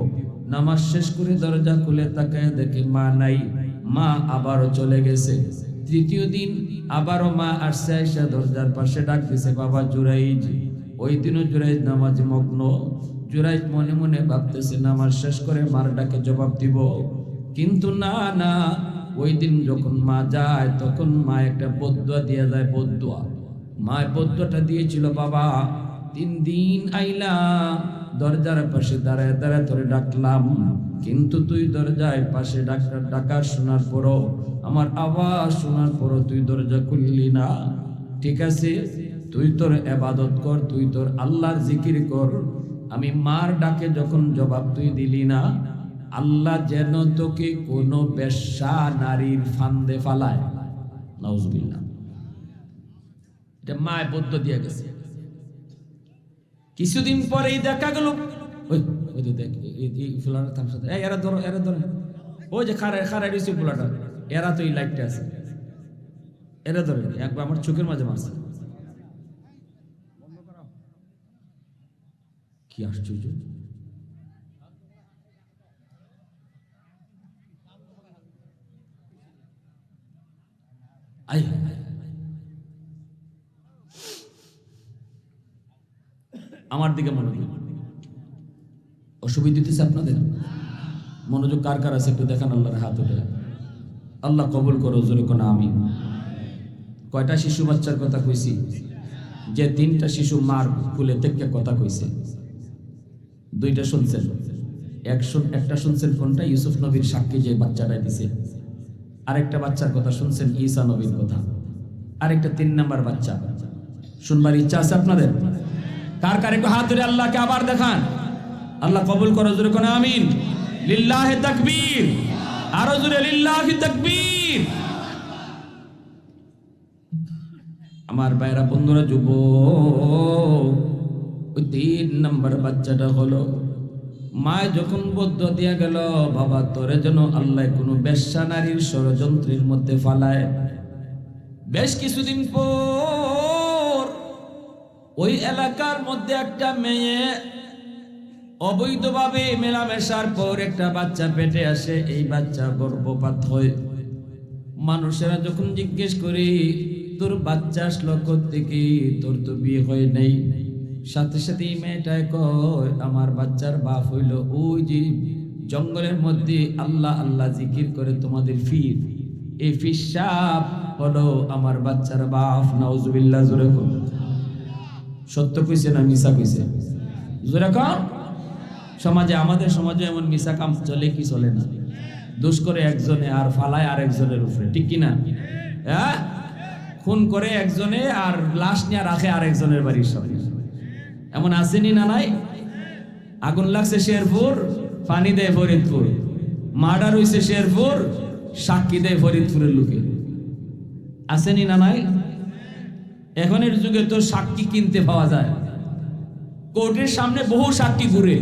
নামাজ শেষ করে দরজা খুলে তাকায় দেখে মা নাই, মা আবারও চলে গেছে। তৃতীয় দিন আবারও মা আসছে, আয়সা দরজার পাশে ডাক দিছে, বাবা জুরাইজ। ওই দিনও জুরাইজ নামাজে মগ্ন। জুরাইজ মনে মনে ভাবতেছে নামাজ শেষ করে মার ডাকে জবাব দিব, কিন্তু না না, ওই দিন যখন মা যায় তখন মা একটা বদদুয়া দিয়ে যায়। বদদুয়া, মা বদদুয়াটা দিয়েছিল, বাবা 3 দিন আইলা দরজার পাশে দাঁড়ায় দাঁড়ায় তোরে ডাকলাম, কিন্তু তুই দরজায় পাশে ডাকা শোনার পরও, আমার আওয়াজ শোনার পরও তুই দরজা খুললি না। ঠিক আছে, তুই তোর ইবাদত কর, তুই তোর আল্লাহর জিকির কর। আমি মার ডাকে যখন জবাব তুই দিলি না, আল্লাহ যেন তোকে কোনো বেশ্যা নারীর ফান্দে ফালায়। নাউজুবিল্লাহ। এটা মায় বদ্ধ দিয়ে গেছে। কিছুদিন পরেই দেখা গেল, ওই দেখ এই ফুলাটা তার সাথে, এরা ধরো, এরা ধরো, ওই যে খাড়াই রয়েছে ফুলাটা, এরা তো এই লাইটটা আছে, এরা ধরে একবার আমার চোখের মাঝে মারছে। কি আশ্চর্য! আমার দিকে মনোযোগ। অসুবিধা দিতেছে আপনাদের? মনোযোগ কার কার আছে একটু দেখান, আল্লাহর হাত উঠে। আল্লাহ কবুল করো, জোরে কোন আমিন। কয়টা শিশু বাচ্চার কথা কইছি? যে 3টা শিশু মার কুলে থেকে কথা কইছে, 2টা শুনছেন। একটা শুনছেন কোনটা? ইউসুফ নবীর সাক্ষী যে বাচ্চাটা দিছে। আরেকটা বাচ্চার কথা শুনছেন, ঈসা নবীর কথা। আরেকটা 3 নাম্বার বাচ্চা শুনবার ইচ্ছা আছে আপনাদের? কার কার একটু হাত ধরে আল্লাহকে আবার দেখান। আল্লাহ কবুল করো, জোরে কোন আমিন। লিল্লাহি তাকবীর, আরো জোরে লিল্লাহি তাকবীর। আমার ভাইরা, বন্ধুরা, যুবক, ওই 3 নাম্বার বাচ্চাটা হলো, মা যখন বদ্ধ দিয়া গেল, বাবা তোরে যেন আল্লাহ কোনো বেশ্যা নারীর ষড়যন্ত্রের মধ্যে ফালায়। বেশ কিছুদিন পর ওই এলাকার মধ্যে একটা মেয়ে অবৈধভাবে মেলামেশার পর একটা বাচ্চা পেটে আসে। এই বাচ্চা গর্ভপাত হয়। মানুষেরা যখন জিজ্ঞেস করি তোর বাচ্চা আসলো কোত্থেকে, তোর তো বিয়ে হয় নাই, সাথে সাথে মেয়েটাই কয় আমার বাচ্চার বাপ হইল ওই যে জঙ্গলের মধ্যে আল্লাহ আল্লাহ জিকির করে তোমাদের ফির, এই ফিসাব হলো আমার বাচ্চার বাপ। নাউজুবিল্লাহ। জোরে কর। সত্য কইছে না মিছা কইছে? জোরে কর। সমাজে, আমাদের সমাজে এমন মিছা কাম চলে কি চলে না? দোষ করে একজনে আর ফালায় আরেকজনের উপরে, ঠিক কিনা? হ্যাঁ, খুন করে একজনে আর লাশ নিয়ে রাখে আরেকজনের বাড়ির সামনে। এমন আসেনি না? নাই? আগুন লাগছে শেরপুর, পানি দেয় ফরিদপুর। মার্ডার হইছে শেরপুর, সাক্ষী দেয় ফরিদপুরের লোকে। আসেনি না? নাই? এখনের যুগে তো সাক্ষী কিনতে পাওয়া যায়। কোর্টের সামনে বহু সাক্ষী ঘুরে,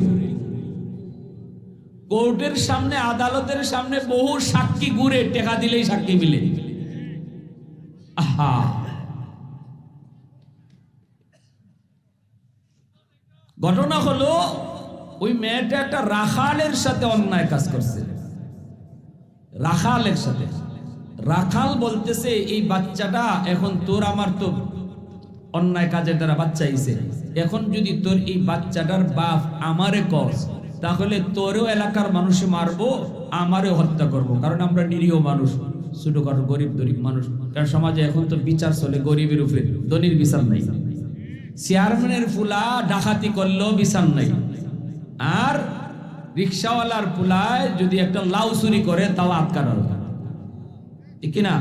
কোর্টের সামনে, আদালতের সামনে বহু সাক্ষী ঘুরে, টাকা দিলেই সাক্ষী মিলে। আহা, ঘটনা হলো ওই মেয়েটা একটা রাখালের সাথে অন্যায় কাজ করছে। রাখালের সাথে। রাখাল বলতেছে এই বাচ্চাটা এখন তোর আমার তো অন্যায় কাজের দ্বারা বাচ্চা হইছে, এখন যদি তোর এই বাচ্চাটার বাপ আমারে কস, তাহলে তোরেও এলাকার মানুষে মারবো, আমারেও হত্যা করব, কারণ আমরা নিরীহ মানুষ, ছোটখাটো গরিব মানুষ। কারণ সমাজে এখন তো বিচার চলে গরিবের উপরে, ধনীর বিচার নাই। চেয়ারম্যানের ফুলা ডাকাতি করলেও বিচার নাই, আর রিক্সাওয়ালার ফুলায় যদি একটা লাউ চুরি করে তাও আটকানো, ঠিক কিনা?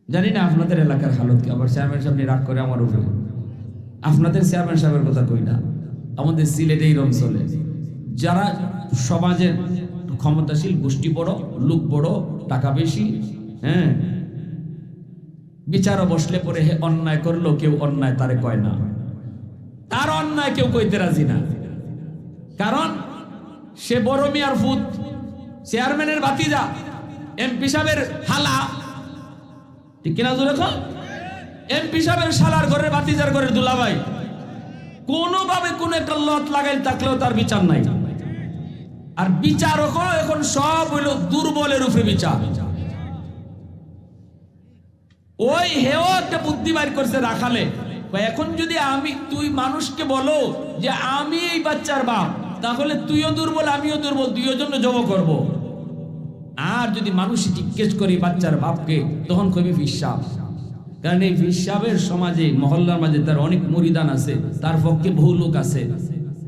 জানি না আপনাদের এলাকার হালত কি। আবার চেয়ারম্যান সাহেব রাগ করে আমার উপরে। আপনাদের চেয়ারম্যান সাহেবের কথা কই না, আমাদের সিলেটে এইরকম চলে, যারা সমাজের ক্ষমতাশীল গোষ্ঠী বড়, লোক বড়, টাকা বেশি, হ্যাঁ, বিচারও বসলে পরে হে অন্যায় করলো কেউ অন্যায় তারে কয় না, তার অন্যায় কেউ কইতে রাজি না, কারণ সে বড় মিয়ার ফুত, চেয়ারম্যানের ভাতিজা, এমপি সাহেবের হালা, ঠিক কিনা জোরে কও? এমপি সাহেবের শালার ঘরের ভাতিজার ঘরের দুলাভাই, কোনোভাবে কোন একটা লত লাগাই থাকলেও তার বিচার নাই। আর বিচারক এখন সব হইল দুর্বলের উপরে বিচার। ওই হেও একটা বুদ্ধি বাইর করছে রাখালে, এখন যদি তুই মানুষকে বলো যে আমি এই বাচ্চার বাপ, তাহলে তুইও দুর্বল আমিও দুর্বল, দুইও জন্য জব করব। আর যদি মানুষ জিজ্ঞেস করি বাচ্চার বাপকে, তখন কবি ফিসাব, কারণ এই ফিসাবের সমাজে মহল্লার মাঝে তার অনেক মুরিদান আছে, তার পক্ষে বহু লোক আছে।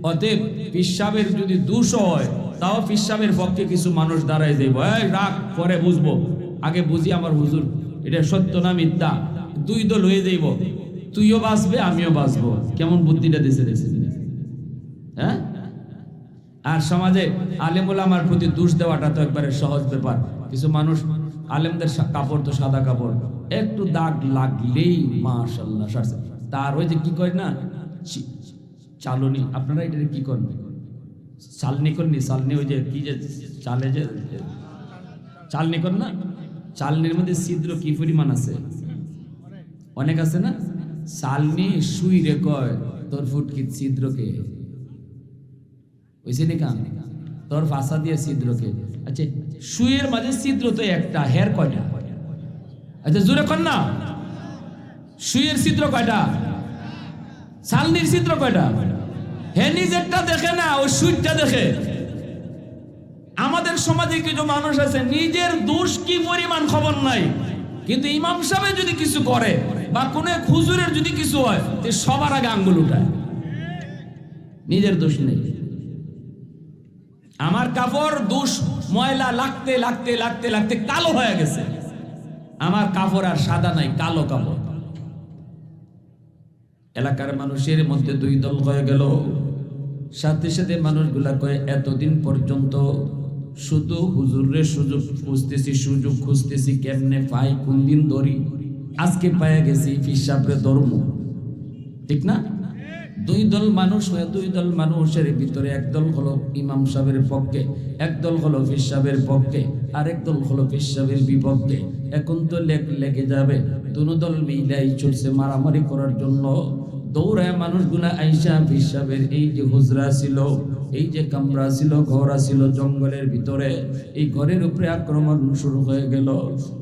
অতএব ফিসাবের যদি দোষ হয়, তাও ফিসাবের পক্ষে কিছু মানুষ দাঁড়ায় যাইব, এই রাগ পরে বুঝবো, আগে বুঝি আমার হুজুর এটা সত্য না মিথ্যা, দুই দল হয়ে যাইব, তুইও বাঁচবে আমিও বাঁচবো। কেমন বুদ্ধিটা দিছে হ্যাঁ? আর সমাজে আলেম ওলামার প্রতি দোষ দেওয়াটা তো একবারে সহজ ব্যাপার। কিছু মানুষ আলেমদের কাপড় তো সাদা কাপড়, একটু দাগ লাগলেই মাশাআল্লাহ সারছে, তার ওই যে কি কয় না চালনি, আপনারা এটা কি করবেন, চালনি করনি, চালনি ওই যে কি যে চালে যে চালনি কর না, চালনির মধ্যে ছিদ্র কি পরিমাণ আছে, অনেক আছে না। চালনি সুই রে কয় তোর ফুটকি ছিদ্রকে ওইসে নিকা তোর ফাঁসা দিয়ে ছিদ্রকে। আচ্ছা সুইয়ের মাঝে ছিদ্র তো একটা, হের কয়টা? আচ্ছা জোরে কর না, সুইয়ের ছিদ্র কয়টা? চালনির ছিদ্র কয়টা? হে নিজেরটা দেখে না, ওই সুইটা দেখে। আমাদের সমাজে কিছু মানুষ আছে নিজের দোষ কি পরিমাণ খবর নাই, কিন্তু ইমাম সাহেব যদি কিছু করে বা কোন হুজুরের যদি কিছু হয়, সবার আগে আঙ্গুল উঠায়, নিজের দোষ নেই। আমার কাপড় দোষ ময়লা লাগতে লাগতে লাগতে লাগতে কালো হয়ে গেছে, আমার কাপড় আর সাদা নাই, কালো কাপড়। এলাকার মানুষের মধ্যে দুই দল হয়ে গেল। সাথে সাথে মানুষগুলা কয় এতদিন পর্যন্ত শুধু হুজুরের সুযোগ খুঁজতেছি, সুযোগ খুঁজতেছি, কেমনে পাই, কোন দিন ধরি, আজকে পায়ে গেছি, ফিসাবরে ধর্ম, ঠিক না? দুই দল মানুষ হয়ে, দুই দল মানুষের ভিতরে একদল হলো ইমাম সাহেবের পক্ষে, একদল হলো ফিসাবের পক্ষে, আরেক দল হলো ফিসাবের বিপক্ষে। এখন তো লেগে যাবে, দুনো দল মিলাই চলছে মারামারি করার জন্য। দৌড়ায় মানুষগুলা আইসা ফিসাবের এই যে হুজরা ছিল, এই যে কামরা ছিল, ঘর ছিল জঙ্গলের ভিতরে, এই ঘরের উপরে আক্রমণ শুরু হয়ে গেল।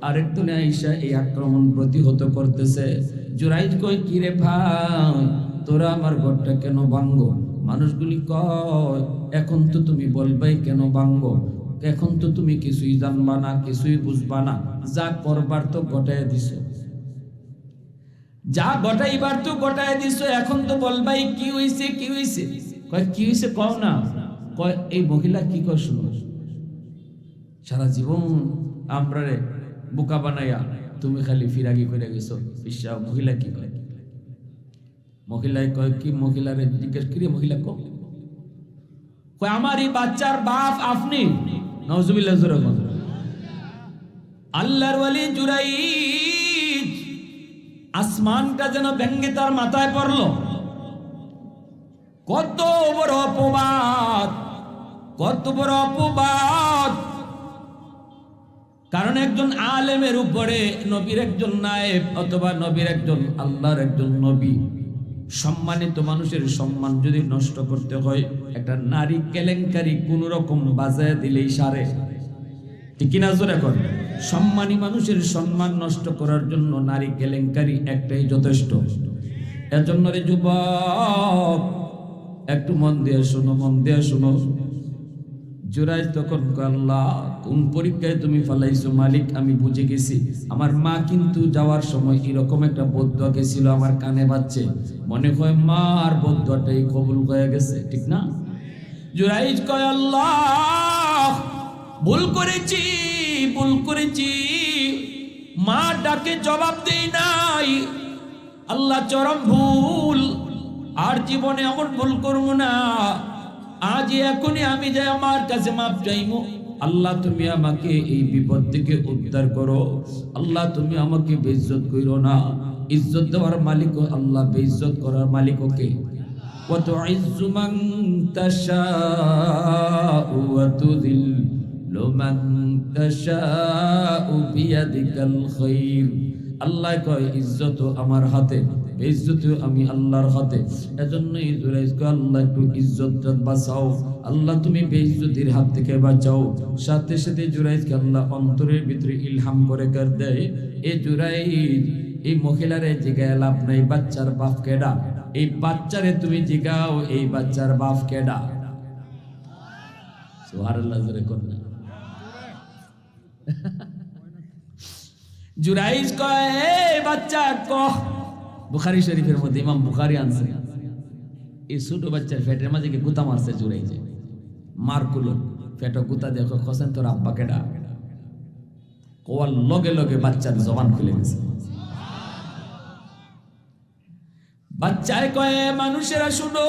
আরেক দলে আইসা এই আক্রমণ প্রতিহত করতেছে। জুরাইজ কয় কি রে ভাই, তোরা আমার ঘরটা কেন ভাঙ্গো? মানুষগুলি কয় এখন তো তুমি বলবাই কেন ভাঙ্গো, এখন তো তুমি কিছুই জানবা না, কিছুই বুঝবা না, যা করবার তো ঘটায় দিছ, যা ঘটাইবার তো ঘটায় দিছ, এখন তো বলবাই কি হইছে কি হইছে। কয় কি হইছে কও না। কয় এই মহিলা কি কয় শুনো, সারা জীবন আমরা বোকা বানাইয়া তুমি খালি ফিরাগি করে গেছো। বিশ্বাস মহিলা কি কয়? মহিলায় কয় কি, মহিলারে জিজ্ঞেস করি মহিলা কয় আমার এই বাচ্চার বাপ আপনি। নাউজুবিল্লাহ জোরে বল। আল্লাহর ওয়ালি জুরাইজ আসমানটা যেন ভেঙ্গে তার মাথায় পড়লো। কত বড় অপবাদ, কত বড় অপবাদ! কারণ একজন আলেমের উপরে নবীর একজন নায়েব অথবা নবীর একজন আল্লাহর একজন নবী, সম্মানিত মানুষের সম্মান যদি নষ্ট করতে হয়, একটা নারী কেলেঙ্কারি কোন রকম বাজায় দিলেই সারে, ঠিক কিনা জোরে কর। সম্মানী মানুষের সম্মান নষ্ট করার জন্য নারী কেলেঙ্কারি একটাই যথেষ্ট। এজন্য রে যুবক একটু মন দিয়ে শোনো, মন দিয়ে শোনো। জুরাইজ তখন আল্লাহ কোন পরীক্ষায় তুমি ফালাইছো মালিক, আমি বুঝে গেছি। আমার মা কিন্তু যাওয়ার সময় এরকম একটা বদদুয়া গেছিল, আমার কানে বাজছে, মনে হয় মার বদদুয়াটাই কবুল হয়ে গেছে, ঠিক না? জুরাইজ কয় আল্লাহ ভুল করেছি, ভুল করেছি, মা ডাকে জবাব দেই নাই, আল্লাহ চরম ভুল, আর জীবনে এমন ভুল করবো না। আজ এখনই আমি যাই আমার কাছে মাপ চাইবো, আল্লাহ তুমি আমাকে এই বিপদ থেকে উদ্ধার করো। আল্লাহ তুমি আমাকে বেইজ্জত কইরো না। ইজ্জত দেওয়ার মালিক আল্লাহ, বেইজ্জত করার মালিক কে? ওয়া তুইজ্জু মান তাশাউ ওয়া তুযিল্লু মান তাশাউ বিয়াদিকাল খায়র। আল্লাহ কয় ইজ্জত আমার হাতে, বেইজ্জত আমি আল্লাহর হাতে। এজন্যই জুরাইজকে আল্লাহ একটু ইজ্জতটা বাঁচাও, আল্লাহ তুমি বেইজ্জতির হাত থেকে বাঁচাও। সাথে সাথে জুরাইজকে আল্লাহ অন্তরের ভিতরে ইলহাম করে কর দেয়, এ জুরাইজ এই মহিলারে জিগায় লাভ নাই, বাচ্চার বাপ কেডা? এই বাচ্চারে তুমি জিগাও এই বাচ্চার বাপ কেডা? সুবহানাল্লাহ জোরে কর না। জুরাইজ কয় এই বাচ্চা কহ। বুখারী শরীফের মধ্যে ইমাম বুখারী আনছে, এই ছোট বাচ্চার পেটের মাঝে কি গুতা মারছে জুরাইজে, মারকুলো পেটে গুতা দেখো খসেন তোর আব্বা কেডা? কোয়ার লগে লগে বাচ্চার জবান খুলে গেছে। বাচ্চায় কয়ে মানুষেরা শুনো,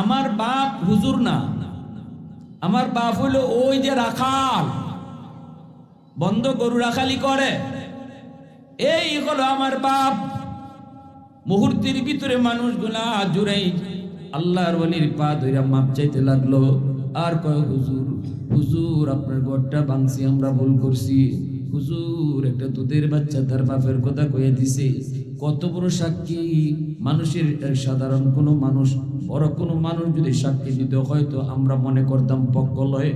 আমার বাপ হুজুর না, আমার বাপ হলো ওই যে রাখাল, বন্ধ গরু রাখালি করে, এই হলো আমার বাপ। মুহূর্তের ভিতরে মানুষগুলা জুরাইজ আল্লাহর ওলির পা ধইরা মাপ চাইতে লাগলো। আর কয় হুজুর, হুজুর আপনার ঘরটা ভাঙছি, আমরা ভুল করছি হুজুর। একটা দুধের বাচ্চা তার বাপের কথা কয়ে দিছে। কত বড় সাক্ষী মানুষের, সাধারণ কোনো মানুষ, বড় কোনো মানুষ যদি সাক্ষী দিতে হয়তো আমরা মনে করতাম পক্ষ লয়,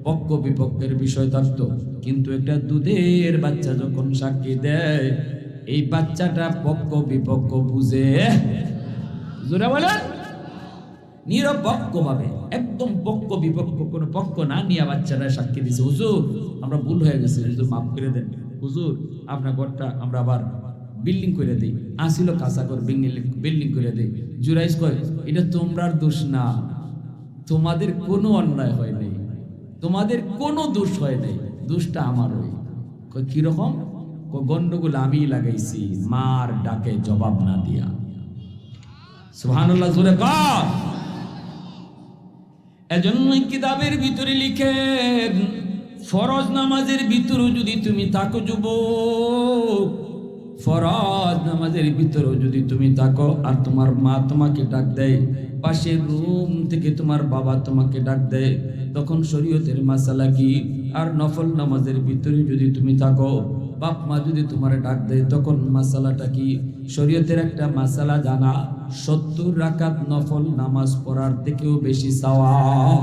পক্ষ বিপক্ষের বিষয় থাকতো। কিন্তু একটা দুধের বাচ্চা যখন সাক্ষী দেয়, এই বাচ্চাটা পক্ষ বিপক্ষ বুঝে। জোরে বলেন, নিরপেক্ষ ভাবে একদম পক্ষ বিপক্ষ কোনো পক্ষ না নিয়ে বাচ্চাটা সাক্ষী দিছে, হুজুর আমরা ভুল হয়ে গেছে, হুজুর মাফ করে দেন, হুজুর আপনার ঘরটা আমরা আবার বিল্ডিং করে দেই, আসিল কাঁচা ঘর বিল্ডিং করে দেই। জুরাইজ কয় এটা তোমরার দোষ না, তোমাদের কোনো অন্যায় হয় নাই, তোমাদের কোনো দোষ হয় নাই, দোষটা আমার। ওই কিরকম গন্ডগোল আমি লাগাইছি, মার ডাকে জবাব না দিয়া। সুবহানাল্লাহ জোরে কর। এজন্যই কিতাবের ভিতরে লিখেন, ফরজ নামাজের ভিতরে যদি তুমি থাকো যুবক, ফরজ নামাজের ভিতরে যদি তুমি থাকো আর তোমার মা তোমাকে ডাক দেয়, পাশের রুম থেকে তোমার বাবা তোমাকে ডাক দেয়, তখন শরীয়তের মাসালা কি? আর নফল নামাজের ভিতরে যদি তুমি থাকো, বাপ মা যদি তোমার ডাক দেয়, তখন মাসালাটা কি? শরীয়তের একটা মাসালা জানা, 70 রাকাত নফল নামাজ পড়ার থেকেও বেশি সওয়াব।